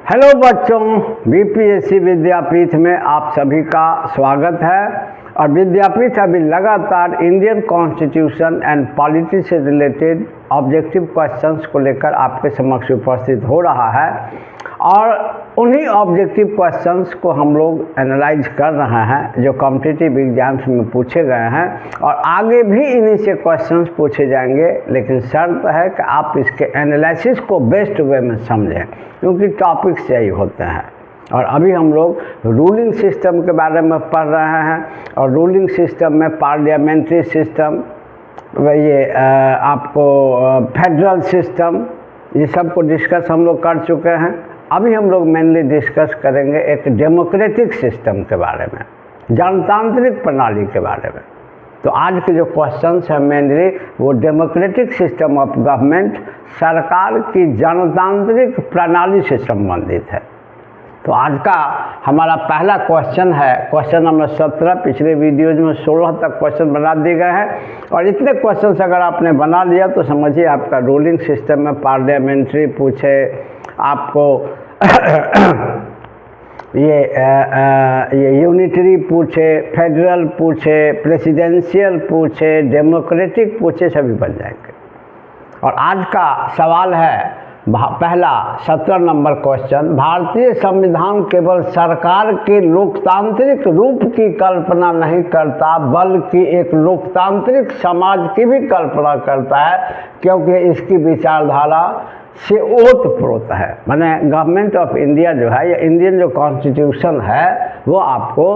Hello बच्चों, BPSC विद्यापीठ में आप सभी का स्वागत है। और विद्यापीठ अभी लगातार इंडियन कॉन्स्टिट्यूशन एंड पॉलिटी से रिलेटेड ऑब्जेक्टिव क्वेश्चंस को लेकर आपके समक्ष उपस्थित हो रहा है और उन्हीं ऑब्जेक्टिव क्वेश्चंस को हम लोग एनालाइज कर रहे हैं जो कॉम्पिटिटिव एग्जाम्स में पूछे गए हैं और आगे भी इन्हीं से क्वेश्चंस पूछे जाएंगे, लेकिन शर्त है कि आप इसके एनालिसिस को बेस्ट वे में समझें क्योंकि टॉपिक्स यही होते हैं। और अभी हम लोग रूलिंग सिस्टम के बारे में पढ़ रहे हैं और रूलिंग सिस्टम में पार्लियामेंट्री सिस्टम, ये आपको फेडरल सिस्टम, ये सब को डिस्कस हम लोग कर चुके हैं। अभी हम लोग मेनली डिस्कस करेंगे एक डेमोक्रेटिक सिस्टम के बारे में, जनतांत्रिक प्रणाली के बारे में। तो आज के जो क्वेश्चंस हैं मेनली वो डेमोक्रेटिक सिस्टम ऑफ गवर्नमेंट, सरकार की जनतांत्रिक प्रणाली से संबंधित है। तो आज का हमारा पहला क्वेश्चन है क्वेश्चन नंबर 17। पिछले वीडियोज में 16 तक क्वेश्चन बना दिए गए हैं और इतने क्वेश्चन अगर आपने बना लिया तो समझिए आपका रूलिंग सिस्टम में पार्लियामेंट्री पूछे, आपको ये यूनिटरी पूछे, फेडरल पूछे, प्रेसिडेंशियल पूछे, डेमोक्रेटिक पूछे, सभी बन जाएंगे। और आज का सवाल है पहला 17 नंबर क्वेश्चन, भारतीय संविधान केवल सरकार के लोकतांत्रिक रूप की कल्पना नहीं करता बल्कि एक लोकतांत्रिक समाज की भी कल्पना करता है, क्योंकि इसकी विचारधारा से ओतप्रोत है। माने गवर्नमेंट ऑफ इंडिया जो है या इंडियन जो कॉन्स्टिट्यूशन है वो आपको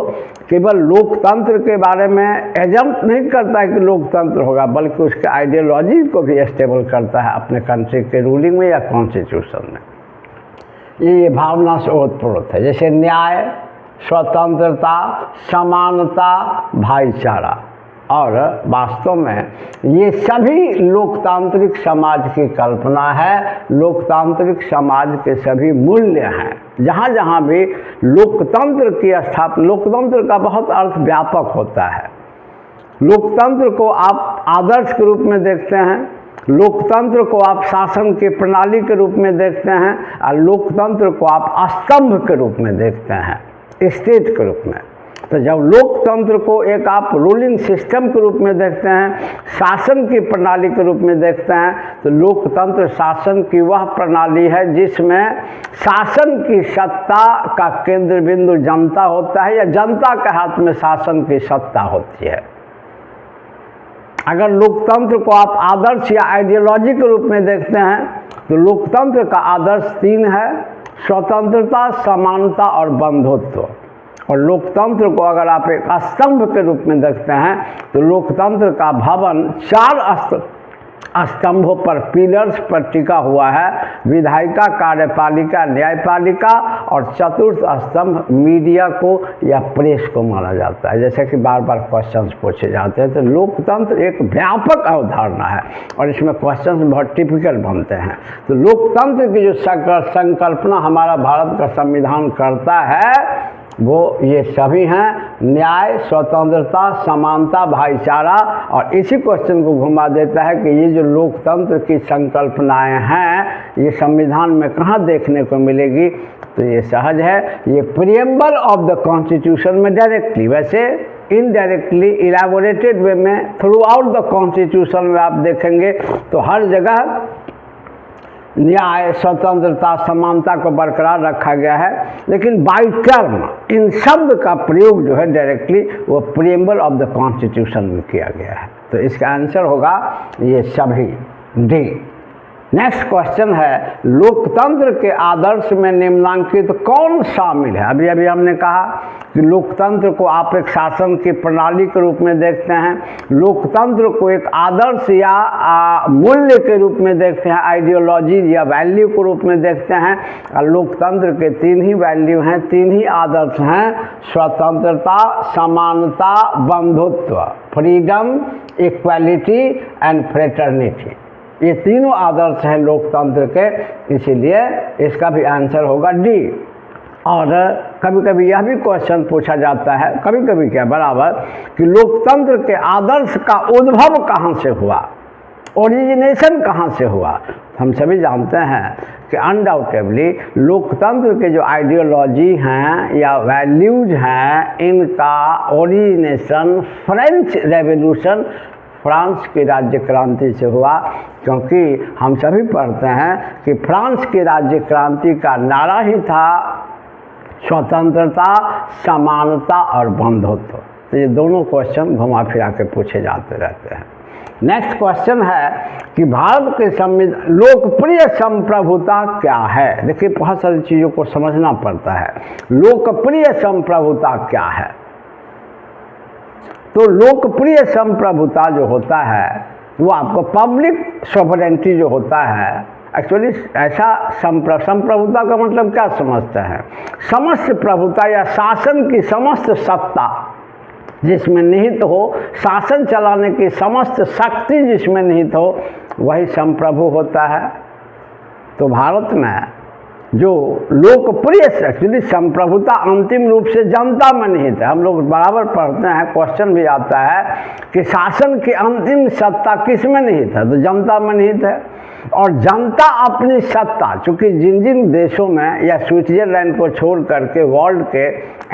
केवल लोकतंत्र के बारे में एजम्प नहीं करता है कि लोकतंत्र होगा, बल्कि उसके आइडियोलॉजी को भी स्टेबल करता है अपने कंट्री के रूलिंग में या कॉन्स्टिट्यूशन में। ये भावना से ओतप्रोत है, जैसे न्याय, स्वतंत्रता, समानता, भाईचारा। और वास्तव में ये सभी लोकतांत्रिक समाज की कल्पना है, लोकतांत्रिक समाज के सभी मूल्य हैं। जहाँ जहाँ भी लोकतंत्र की स्थापना, लोकतंत्र का बहुत अर्थ व्यापक होता है। लोकतंत्र को आप आदर्श के रूप में देखते हैं, लोकतंत्र को आप शासन की प्रणाली के रूप में देखते हैं और लोकतंत्र को आप स्तंभ के रूप में देखते हैं, स्टेट के रूप में। तो जब लोकतंत्र को एक आप रूलिंग सिस्टम के रूप में देखते हैं, शासन की प्रणाली के रूप में देखते हैं, तो लोकतंत्र शासन की वह प्रणाली है जिसमें शासन की सत्ता का केंद्र बिंदु जनता होता है या जनता के हाथ में शासन की सत्ता होती है। अगर लोकतंत्र को आप आदर्श या आइडियोलॉजी के रूप में देखते हैं तो लोकतंत्र का आदर्श 3 है: स्वतंत्रता, समानता और बंधुत्व। और लोकतंत्र को अगर आप एक स्तंभ के रूप में देखते हैं तो लोकतंत्र का भवन 4 स्तंभों पर, पिलर्स पर टिका हुआ है: विधायिका, कार्यपालिका, न्यायपालिका और चतुर्थ स्तंभ मीडिया को या प्रेस को माना जाता है। जैसे कि बार बार क्वेश्चंस पूछे जाते हैं, तो लोकतंत्र एक व्यापक अवधारणा है और इसमें क्वेश्चंस बहुत टिपिकल बनते हैं। तो लोकतंत्र की जो संकल्पना हमारा भारत का संविधान करता है वो ये सभी हैं: न्याय, स्वतंत्रता, समानता, भाईचारा। और इसी क्वेश्चन को घुमा देता है कि ये जो लोकतंत्र की संकल्पनाएं हैं ये संविधान में कहाँ देखने को मिलेगी। तो ये सहज है, ये प्रीएम्बल ऑफ द कॉन्स्टिट्यूशन में डायरेक्टली, वैसे इनडायरेक्टली इलैबोरेटेड वे में थ्रू आउट द कॉन्स्टिट्यूशन में आप देखेंगे तो हर जगह न्याय, स्वतंत्रता, समानता को बरकरार रखा गया है। लेकिन बाय टर्म इन शब्द का प्रयोग जो है डायरेक्टली वो प्रीएम्बल ऑफ द कॉन्स्टिट्यूशन में किया गया है। तो इसका आंसर होगा ये सभी, डी। नेक्स्ट क्वेश्चन है, लोकतंत्र के आदर्श में निम्नांकित कौन शामिल है? अभी अभी हमने कहा कि लोकतंत्र को आप एक शासन की प्रणाली के रूप में देखते हैं, लोकतंत्र को एक आदर्श या मूल्य के रूप में देखते हैं, आइडियोलॉजी या वैल्यू के रूप में देखते हैं। और लोकतंत्र के 3 ही वैल्यू हैं, 3 ही आदर्श हैं: स्वतंत्रता, समानता, बंधुत्व, फ्रीडम, इक्वालिटी एंड फ्रेटर्निटी। ये तीनों आदर्श हैं लोकतंत्र के, इसीलिए इसका भी आंसर होगा डी। और कभी कभी यह भी क्वेश्चन पूछा जाता है, कभी कभी क्या बराबर, कि लोकतंत्र के आदर्श का उद्भव कहाँ से हुआ? ओरिजिनेशन कहाँ से हुआ? हम सभी जानते हैं कि अनडाउटेबली लोकतंत्र के जो आइडियोलॉजी हैं या वैल्यूज हैं, इनका ओरिजिनेशन फ्रेंच रेवोल्यूशन, फ्रांस की राज्य क्रांति से हुआ। क्योंकि हम सभी पढ़ते हैं कि फ्रांस की राज्य क्रांति का नारा ही था स्वतंत्रता, समानता और बंधुत्व। तो ये दोनों क्वेश्चन घुमा फिरा के पूछे जाते रहते हैं। नेक्स्ट क्वेश्चन है कि भारत के संविधान लोकप्रिय संप्रभुता क्या है? देखिए, बहुत सारी चीज़ों को समझना पड़ता है। लोकप्रिय संप्रभुता क्या है? तो लोकप्रिय संप्रभुता जो होता है वो आपको पब्लिक सॉवरेंटी जो होता है, एक्चुअली ऐसा संप्रभुता का मतलब क्या समझते हैं? समस्त प्रभुता या शासन की समस्त सत्ता जिसमें निहित हो, शासन चलाने की समस्त शक्ति जिसमें निहित हो, वही संप्रभु होता है। तो भारत में जो लोकप्रिय, एक्चुअली संप्रभुता अंतिम रूप से जनता में निहित है। हम लोग बराबर पढ़ते हैं, क्वेश्चन भी आता है कि शासन की अंतिम सत्ता किस में निहित है? तो जनता में निहित है। और जनता अपनी सत्ता, चूँकि जिन जिन देशों में या स्विट्जरलैंड को छोड़ करके वर्ल्ड के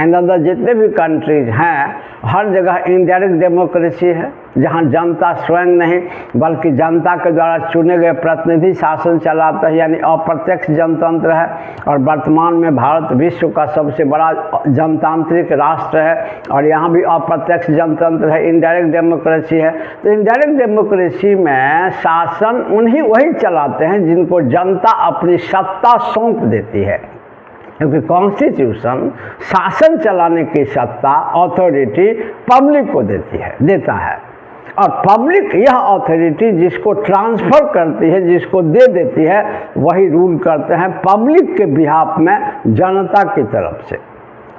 अंदर जितने भी कंट्रीज हैं, हर जगह इनडायरेक्ट डेमोक्रेसी है, जहां जनता स्वयं नहीं बल्कि जनता के द्वारा चुने गए प्रतिनिधि शासन चलाता है, यानी अप्रत्यक्ष जनतंत्र है। और वर्तमान में भारत विश्व का सबसे बड़ा जनतांत्रिक राष्ट्र है और यहाँ भी अप्रत्यक्ष जनतंत्र है, इनडायरेक्ट डेमोक्रेसी है। तो इनडायरेक्ट डेमोक्रेसी में शासन वही चलाते हैं जिनको जनता अपनी सत्ता सौंप देती है, क्योंकि कॉन्स्टिट्यूशन शासन चलाने की सत्ता, अथॉरिटी पब्लिक को देता है। और पब्लिक यह अथॉरिटी जिसको ट्रांसफ़र करती है, जिसको दे देती है, वही रूल करते हैं पब्लिक के बिहाफ में, जनता की तरफ से।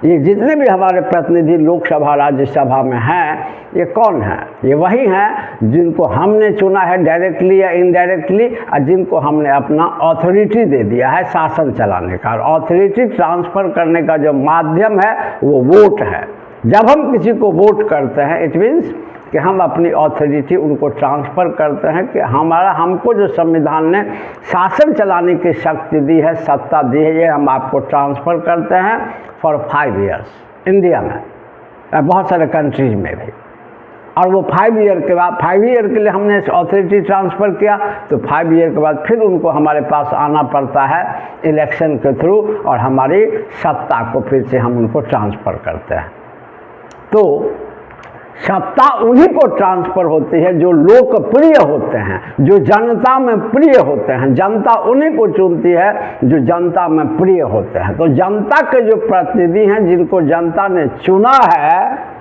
ये जितने भी हमारे प्रतिनिधि लोकसभा राज्यसभा में हैं, ये कौन हैं? ये वही हैं जिनको हमने चुना है डायरेक्टली या इनडायरेक्टली, और जिनको हमने अपना अथॉरिटी दे दिया है शासन चलाने का। और अथॉरिटी ट्रांसफ़र करने का जो माध्यम है वो वोट है। जब हम किसी को वोट करते हैं, इट मीन्स कि हम अपनी अथॉरिटी उनको ट्रांसफ़र करते हैं कि हमको जो संविधान ने शासन चलाने की शक्ति दी है, सत्ता दी है, ये हम आपको ट्रांसफ़र करते हैं फॉर 5 ईयर्स। इंडिया में, बहुत सारे कंट्रीज में भी। और वो 5 ईयर के बाद, 5 ईयर के लिए हमने अथॉरिटी ट्रांसफ़र किया, तो 5 ईयर के बाद फिर उनको हमारे पास आना पड़ता है इलेक्शन के थ्रू, और हमारी सत्ता को फिर से हम उनको ट्रांसफ़र करते हैं। तो सत्ता उन्हीं को ट्रांसफ़र होती है जो लोकप्रिय होते हैं, जो जनता में प्रिय होते हैं। जनता उन्हीं को चुनती है जो जनता में प्रिय होते हैं। तो जनता के जो प्रतिनिधि हैं, जिनको जनता ने चुना है,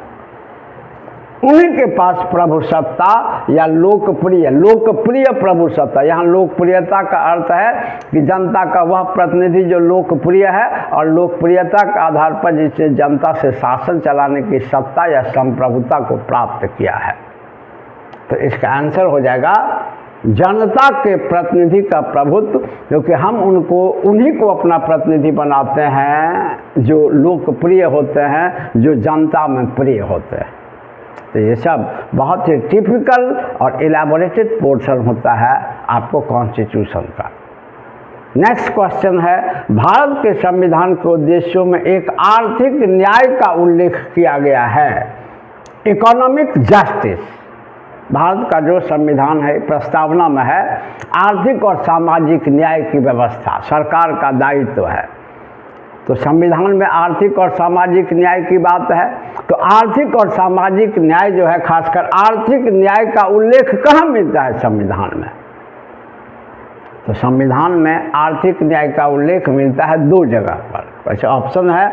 उन्हीं के पास प्रभु सत्ता या लोकप्रिय प्रभु सत्ता। यहाँ लोकप्रियता का अर्थ है कि जनता का वह प्रतिनिधि जो लोकप्रिय है, और लोकप्रियता के आधार पर जिसने जनता से शासन चलाने की सत्ता या संप्रभुता को प्राप्त किया है। तो इसका आंसर हो जाएगा जनता के प्रतिनिधि का प्रभुत्व, क्योंकि हम उन्हीं को अपना प्रतिनिधि बनाते हैं जो लोकप्रिय होते हैं, जो जनता में प्रिय होते हैं। तो ये सब बहुत ही टिपिकल और इलैबोरेटेड पोर्शन होता है आपको कॉन्स्टिट्यूशन का। नेक्स्ट क्वेश्चन है, भारत के संविधान के उद्देश्यों में एक आर्थिक न्याय का उल्लेख किया गया है, इकोनॉमिक जस्टिस। भारत का जो संविधान है, प्रस्तावना में है आर्थिक और सामाजिक न्याय की व्यवस्था सरकार का दायित्व है। तो संविधान में आर्थिक और सामाजिक न्याय की बात है। तो आर्थिक और सामाजिक न्याय जो है, खासकर आर्थिक न्याय का उल्लेख कहाँ मिलता है संविधान में? तो संविधान में आर्थिक न्याय का उल्लेख मिलता है 2 जगह पर। वैसे ऑप्शन है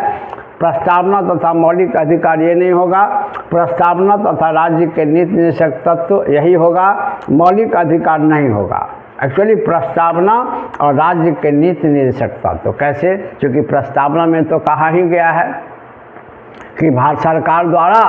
प्रस्तावना तथा मौलिक अधिकार, ये नहीं होगा। प्रस्तावना तथा राज्य के नीति निषेधक तत्व, यही होगा। मौलिक अधिकार नहीं होगा। एक्चुअली प्रस्तावना और राज्य के नीति निषेधकता, तो कैसे? क्योंकि प्रस्तावना में तो कहा ही गया है कि भारत सरकार द्वारा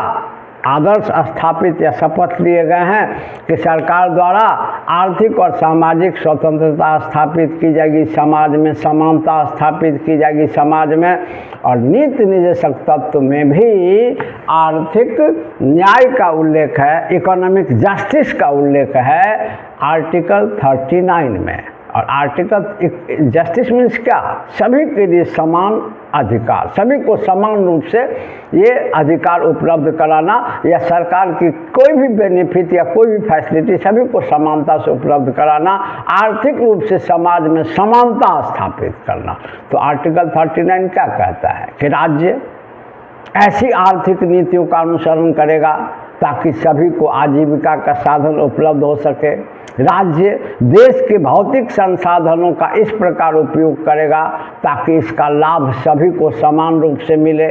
आदर्श स्थापित या शपथ लिए गए हैं कि सरकार द्वारा आर्थिक और सामाजिक स्वतंत्रता स्थापित की जाएगी, समाज में समानता स्थापित की जाएगी समाज में, और नीति निर्देशक तत्व में भी आर्थिक न्याय का उल्लेख है, इकोनॉमिक जस्टिस का उल्लेख है आर्टिकल 39 में। और आर्टिकल जस्टिस मीन्स क्या? सभी के लिए समान अधिकार, सभी को समान रूप से ये अधिकार उपलब्ध कराना, या सरकार की कोई भी बेनिफिट या कोई भी फैसिलिटी सभी को समानता से उपलब्ध कराना, आर्थिक रूप से समाज में समानता स्थापित करना। तो आर्टिकल 39 क्या कहता है कि राज्य ऐसी आर्थिक नीतियों का अनुसरण करेगा ताकि सभी को आजीविका का साधन उपलब्ध हो सके। राज्य देश के भौतिक संसाधनों का इस प्रकार उपयोग करेगा ताकि इसका लाभ सभी को समान रूप से मिले।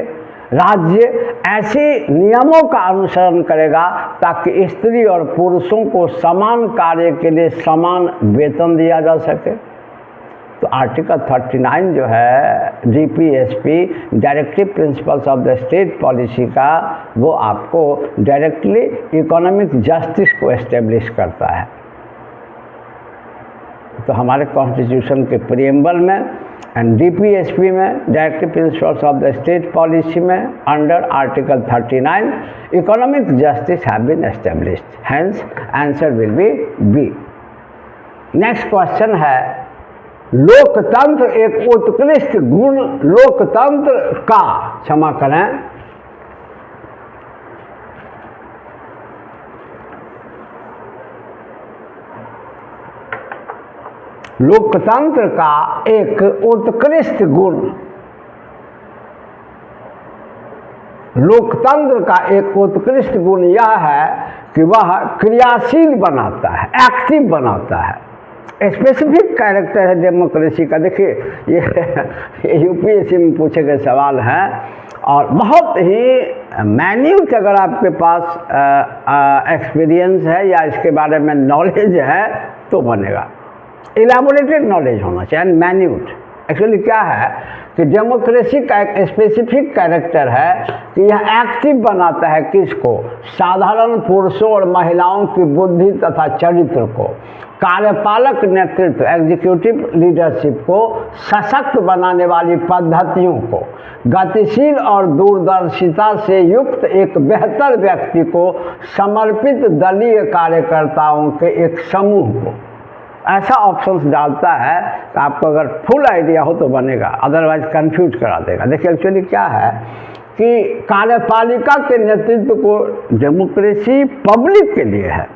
राज्य ऐसे नियमों का अनुसरण करेगा ताकि स्त्री और पुरुषों को समान कार्य के लिए समान वेतन दिया जा सके। तो आर्टिकल 39 जो है DPSP directive principles of the state policy का, वो आपको डायरेक्टली इकोनॉमिक जस्टिस को एस्टेब्लिश करता है। तो हमारे कॉन्स्टिट्यूशन के प्रीएम्बल में एंड DPSP में directive principles of the state policy में under article 39 economic justice have been established, hence answer will be B. Next question है, लोकतंत्र एक उत्कृष्ट गुण लोकतंत्र का, क्षमा करें, लोकतंत्र का एक उत्कृष्ट गुण, लोकतंत्र का एक उत्कृष्ट गुण यह है कि वह क्रियाशील बनाता है, एक्टिव बनाता है। स्पेसिफिक कैरेक्टर है डेमोक्रेसी का। देखिए ये UPSC में पूछे गए सवाल हैं और बहुत ही मैन्यूट अगर आपके पास एक्सपीरियंस है या इसके बारे में नॉलेज है तो बनेगा। इलैबोरेटेड नॉलेज होना चाहिए एंड मैन्यूट। एक्चुअली क्या है कि डेमोक्रेसी का एक स्पेसिफिक कैरेक्टर है कि यह एक्टिव बनाता है किसको? साधारण पुरुषों और महिलाओं की बुद्धि तथा चरित्र को, कार्यपालक नेतृत्व एग्जीक्यूटिव लीडरशिप को सशक्त बनाने वाली पद्धतियों को, गतिशील और दूरदर्शिता से युक्त एक बेहतर व्यक्ति को, समर्पित दलीय कार्यकर्ताओं के एक समूह को। ऐसा ऑप्शंस डालता है तो आपको अगर फुल आइडिया हो तो बनेगा, अदरवाइज कंफ्यूज करा देगा। देखिए एक्चुअली क्या है कि कार्यपालिका के नेतृत्व को डेमोक्रेसी पब्लिक के लिए है,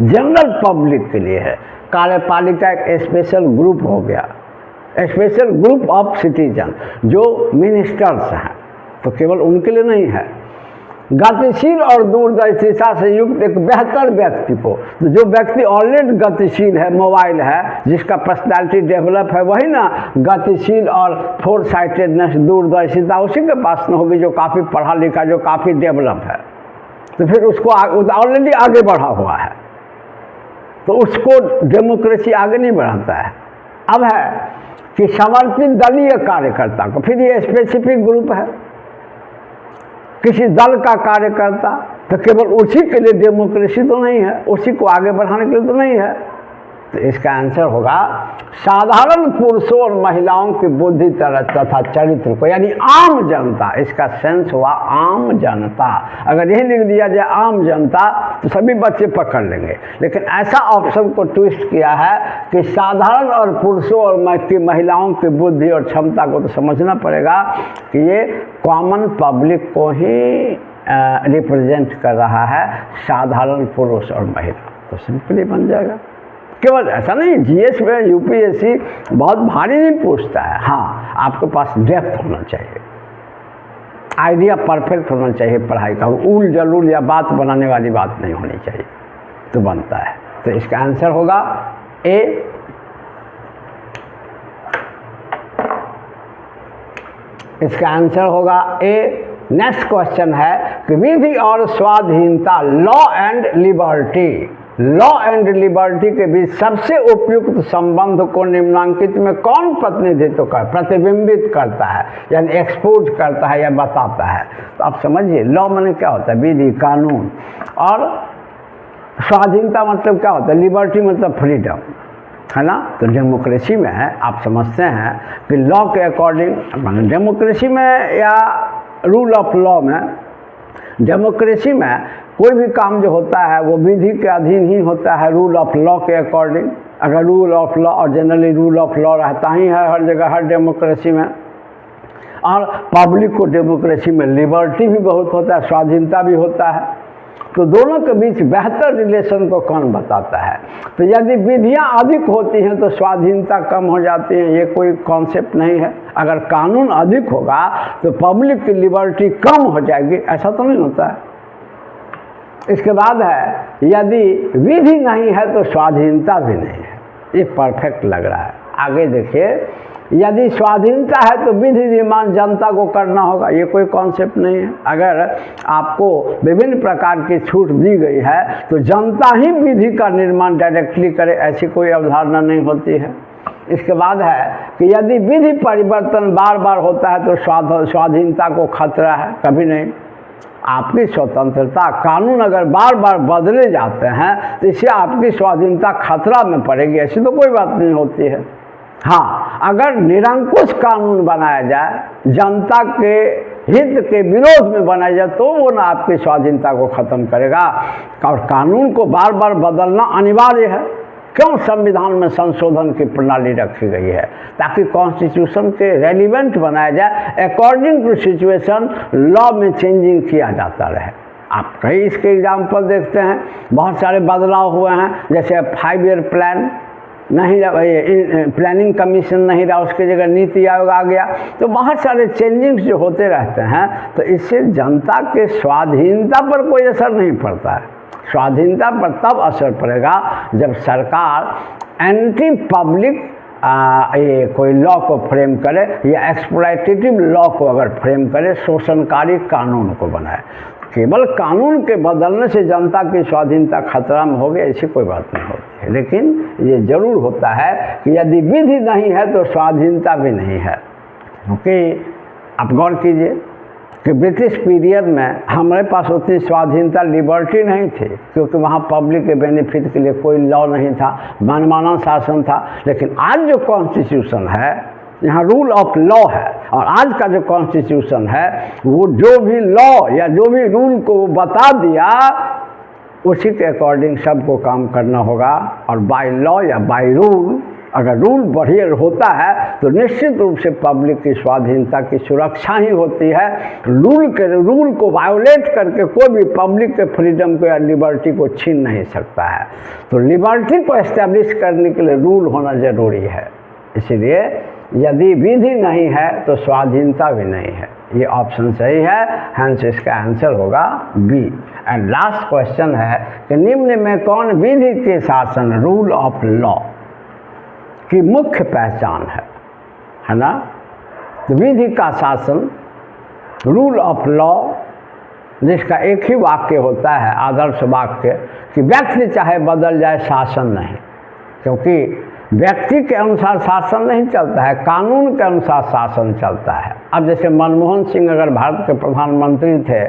जनरल पब्लिक के लिए है। कार्यपालिका एक स्पेशल ग्रुप हो गया, स्पेशल ग्रुप ऑफ सिटीजन जो मिनिस्टर्स हैं, तो केवल उनके लिए नहीं है। गतिशील और दूरदर्शिता से युक्त एक बेहतर व्यक्ति को, तो जो व्यक्ति ऑलरेडी गतिशील है, मोबाइल है, जिसका पर्सनालिटी डेवलप है, वही ना गतिशील और फोर साइटेडनेस दूरदर्शिता उसी के पास न होगी जो काफ़ी पढ़ा लिखा, जो काफ़ी डेवलप है। तो फिर उसको ऑलरेडी आगे बढ़ा हुआ है, तो उसको डेमोक्रेसी आगे नहीं बढ़ाता है। अब है कि समर्पित दलीय कार्यकर्ता को, फिर ये स्पेसिफिक ग्रुप है, किसी दल का कार्यकर्ता, तो केवल उसी के लिए डेमोक्रेसी तो नहीं है, उसी को आगे बढ़ाने के लिए तो नहीं है। तो इसका आंसर होगा साधारण पुरुषों और महिलाओं की बुद्धि तथा चरित्र को, यानी आम जनता। इसका सेंस हुआ आम जनता। अगर यही लिख दिया जाए आम जनता तो सभी बच्चे पकड़ लेंगे, लेकिन ऐसा ऑप्शन को ट्विस्ट किया है कि साधारण और पुरुषों और महिलाओं की बुद्धि और क्षमता को तो समझना पड़ेगा कि ये कॉमन पब्लिक को ही रिप्रेजेंट कर रहा है, साधारण पुरुष और महिला। तो सिंपली बन जाएगा। केवल ऐसा नहीं, GS में UPSC बहुत भारी नहीं पूछता है। हाँ, आपके पास डेप्थ होना चाहिए, आइडिया परफेक्ट होना चाहिए पढ़ाई का, उल जलूल या बात बनाने वाली बात नहीं होनी चाहिए, तो बनता है। तो इसका आंसर होगा A। इसका आंसर होगा A। नेक्स्ट क्वेश्चन है कि विधि और स्वाधीनता, law and liberty, law and liberty के बीच सबसे उपयुक्त संबंध को निम्नांकित में कौन प्रतिनिधित्व प्रतिबिंबित करता है, यानी एक्सपोज करता है या बताता है? तो आप समझिए, लॉ माने क्या होता है? विधि, कानून। और स्वाधीनता मतलब क्या होता है? लिबर्टी मतलब फ्रीडम, है ना। तो डेमोक्रेसी में आप समझते हैं कि लॉ के अकॉर्डिंग, माने डेमोक्रेसी में या रूल ऑफ लॉ में, डेमोक्रेसी में कोई भी काम जो होता है वो विधि के अधीन ही होता है, रूल ऑफ लॉ के अकॉर्डिंग। अगर रूल ऑफ लॉ, और जनरली रूल ऑफ लॉ रहता ही है हर जगह, हर डेमोक्रेसी में। और पब्लिक को डेमोक्रेसी में लिबर्टी भी बहुत होता है, स्वाधीनता भी होता है। तो दोनों के बीच बेहतर रिलेशन को कौन बताता है? तो यदि विधियां अधिक होती हैं तो स्वाधीनता कम हो जाती है, ये कोई कॉन्सेप्ट नहीं है। अगर कानून अधिक होगा तो पब्लिक की लिबर्टी कम हो जाएगी, ऐसा तो नहीं होता है। इसके बाद है, यदि विधि नहीं है तो स्वाधीनता भी नहीं है। ये परफेक्ट लग रहा है। आगे देखिए, यदि स्वाधीनता है तो विधि निर्माण जनता को करना होगा, ये कोई कॉन्सेप्ट नहीं है। अगर आपको विभिन्न प्रकार की छूट दी गई है तो जनता ही विधि का निर्माण डायरेक्टली करे, ऐसी कोई अवधारणा नहीं होती है। इसके बाद है कि यदि विधि परिवर्तन बार बार होता है तो स्वाधीनता को खतरा है, कभी नहीं। आपकी स्वतंत्रता, कानून अगर बार बार बदले जाते हैं तो इससे आपकी स्वाधीनता खतरा में पड़ेगी, ऐसी तो कोई बात नहीं होती है। हाँ, अगर निरंकुश कानून बनाया जाए, जनता के हित के विरोध में बनाया जाए, तो वो ना आपकी स्वाधीनता को ख़त्म करेगा। और कानून को बार बार बदलना अनिवार्य है। क्यों संविधान में संशोधन की प्रणाली रखी गई है? ताकि कॉन्स्टिट्यूशन के रेलिवेंट बनाया जाए, अकॉर्डिंग टू सिचुएशन लॉ में चेंजिंग किया जाता रहे। आप कई इसके एग्जाम्पल देखते हैं, बहुत सारे बदलाव हुए हैं। जैसे 5 ईयर प्लान नहीं रहा, प्लानिंग कमीशन नहीं रहा, उसकी जगह नीति आयोग आ गया। तो बहुत सारे चेंजिंग्स जो होते रहते हैं, तो इससे जनता के स्वाधीनता पर कोई असर नहीं पड़ता है। स्वाधीनता पर तब असर पड़ेगा जब सरकार एंटी पब्लिक ये कोई लॉ को फ्रेम करे, या एक्सप्लॉयटेटिव लॉ को अगर फ्रेम करे, शोषणकारी कानून को बनाए। केवल कानून के बदलने से जनता की स्वाधीनता खतरा में होगी, ऐसी कोई बात नहीं होती है। लेकिन ये जरूर होता है कि यदि विधि नहीं है तो स्वाधीनता भी नहीं है। क्योंकि आप गौर कीजिए कि ब्रिटिश पीरियड में हमारे पास उतनी स्वाधीनता, लिबर्टी नहीं थी, क्योंकि वहाँ पब्लिक के बेनिफिट के लिए कोई लॉ नहीं था, मनमाना शासन था। लेकिन आज जो कॉन्स्टिट्यूशन है, यहाँ रूल ऑफ लॉ है, और आज का जो कॉन्स्टिट्यूशन है वो जो भी लॉ या जो भी रूल को वो बता दिया, उसी के अकॉर्डिंग सबको काम करना होगा। और बाय लॉ या बाय रूल, अगर रूल बढ़िया होता है तो निश्चित रूप से पब्लिक की स्वाधीनता की सुरक्षा ही होती है। रूल को वायोलेट करके कोई भी पब्लिक के फ्रीडम को या लिबर्टी को छीन नहीं सकता है। तो लिबर्टी को एस्टेब्लिश करने के लिए रूल होना ज़रूरी है। इसलिए यदि विधि नहीं है तो स्वाधीनता भी नहीं है। ये ऑप्शन सही है, हेंस इसका आंसर होगा बी। एंड लास्ट क्वेश्चन है कि निम्न में कौन विधि के शासन, रूल ऑफ लॉ की मुख्य पहचान है ना। तो विधि का शासन, रूल ऑफ लॉ, जिसका एक ही वाक्य होता है, आदर्श वाक्य, कि व्यक्ति चाहे बदल जाए, शासन नहीं। क्योंकि व्यक्ति के अनुसार शासन नहीं चलता है, कानून के अनुसार शासन चलता है। अब जैसे मनमोहन सिंह अगर भारत के प्रधानमंत्री थे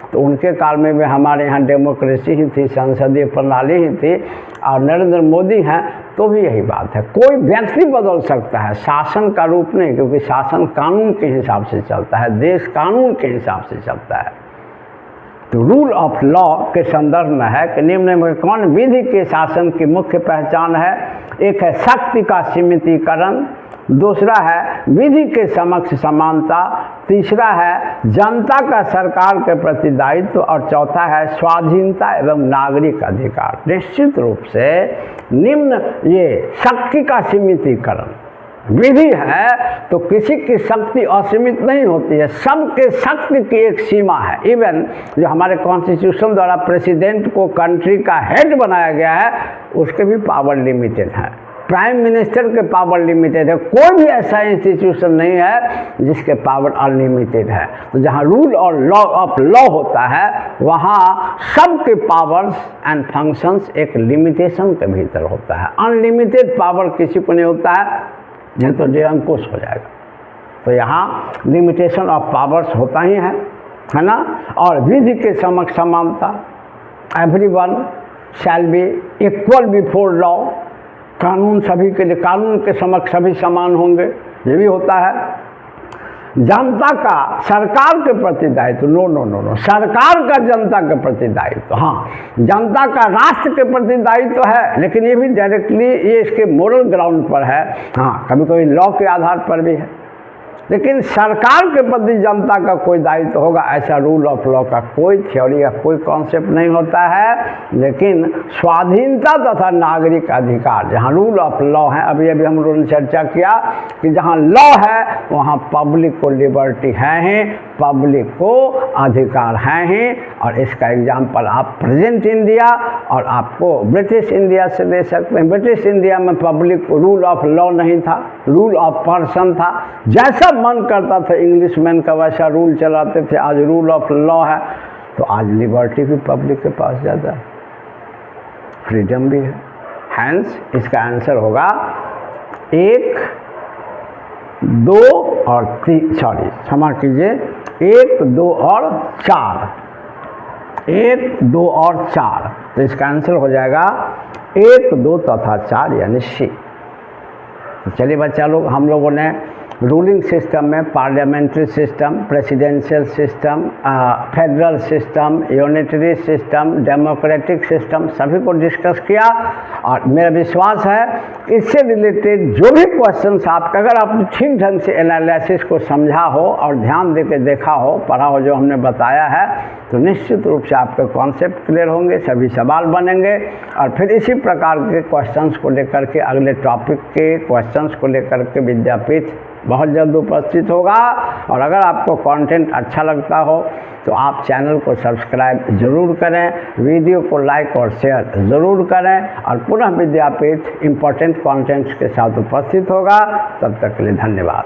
तो उनके काल में भी हमारे यहाँ डेमोक्रेसी ही थी, संसदीय प्रणाली ही थी, और नरेंद्र मोदी हैं तो भी यही बात है। कोई व्यक्ति बदल सकता है, शासन का रूप नहीं, क्योंकि शासन कानून के हिसाब से चलता है, देश कानून के हिसाब से चलता है। तो रूल ऑफ लॉ के संदर्भ में है कि निम्न में कौन विधि के शासन की मुख्य पहचान है। एक है शक्ति का सीमितीकरण, दूसरा है विधि के समक्ष समानता, तीसरा है जनता का सरकार के प्रति दायित्व, और चौथा है स्वाधीनता एवं नागरिक अधिकार। निश्चित रूप से निम्न ये शक्ति का सीमितीकरण, विधि है तो किसी की शक्ति असीमित नहीं होती है, सबके शक्ति की एक सीमा है। इवन जो हमारे कॉन्स्टिट्यूशन द्वारा प्रेसिडेंट को कंट्री का हेड बनाया गया है, उसके भी पावर लिमिटेड है। प्राइम मिनिस्टर के पावर लिमिटेड है। कोई भी ऐसा इंस्टीट्यूशन नहीं है जिसके पावर अनलिमिटेड है। तो जहाँ रूल और लॉ ऑफ लॉ होता है वहाँ सबके पावर्स एंड फंक्शंस एक लिमिटेशन के भीतर होता है। अनलिमिटेड पावर किसी को नहीं होता है, नहीं तो निरंकुश हो जाएगा। तो यहाँ लिमिटेशन ऑफ पावर्स होता ही है ना। और विधि के समक्ष समानता, everyone shall be equal before law, कानून सभी के लिए, कानून के समक्ष सभी समान होंगे, ये भी होता है। जनता का सरकार के प्रति दायित्व, नो नो नो नो, सरकार का जनता के प्रति दायित्व, हाँ जनता का राष्ट्र के प्रति दायित्व है, लेकिन ये भी डायरेक्टली ये इसके मोरल ग्राउंड पर है, हाँ कभी कभी लॉ के आधार पर भी है। लेकिन सरकार के प्रति जनता का कोई दायित्व होगा, ऐसा रूल ऑफ लॉ का कोई थ्योरी या कोई कॉन्सेप्ट नहीं होता है। लेकिन स्वाधीनता तथा नागरिक अधिकार, जहाँ रूल ऑफ लॉ है, अभी अभी हम लोगों ने चर्चा किया कि जहाँ लॉ है वहाँ पब्लिक को लिबर्टी है ही, पब्लिक को अधिकार है ही। और इसका एग्जाम्पल आप प्रेजेंट इंडिया और आपको ब्रिटिश इंडिया से ले सकते हैं। ब्रिटिश इंडिया में पब्लिक रूल ऑफ लॉ नहीं था, रूल ऑफ पर्सन था। जैसा मन करता था इंग्लिश मैन का वैसा रूल चलाते थे। आज रूल ऑफ लॉ है तो आज लिबर्टी भी पब्लिक के पास ज़्यादा है, फ्रीडम भी है। हैंस इसका आंसर होगा 1, 2 और 3, सॉरी क्षमा कीजिए, 1, 2 और 4, 1, 2 और 4। तो इसका आंसर हो जाएगा 1, 2 तथा 4 यानी सी। तो चलिए बच्चा लोग, हम लोगों ने रूलिंग सिस्टम में parliamentary system, presidential system, federal system, unitary system, democratic system सभी को डिस्कस किया। और मेरा विश्वास है इससे रिलेटेड जो भी क्वेश्चंस आपका, अगर आपने ठीक ढंग से एनालिसिस को समझा हो और ध्यान दे के देखा हो, पढ़ा हो जो हमने बताया है, तो निश्चित रूप से आपके कॉन्सेप्ट क्लियर होंगे, सभी सवाल बनेंगे। और फिर इसी प्रकार के क्वेश्चंस को लेकर के, अगले टॉपिक के क्वेश्चंस को लेकर के विद्यापीठ बहुत जल्द उपस्थित होगा। और अगर आपको कंटेंट अच्छा लगता हो तो आप चैनल को सब्सक्राइब ज़रूर करें, वीडियो को लाइक और शेयर ज़रूर करें। और पुनः विद्यापीठ इम्पोर्टेंट कंटेंट्स के साथ उपस्थित होगा। तब तक के लिए धन्यवाद।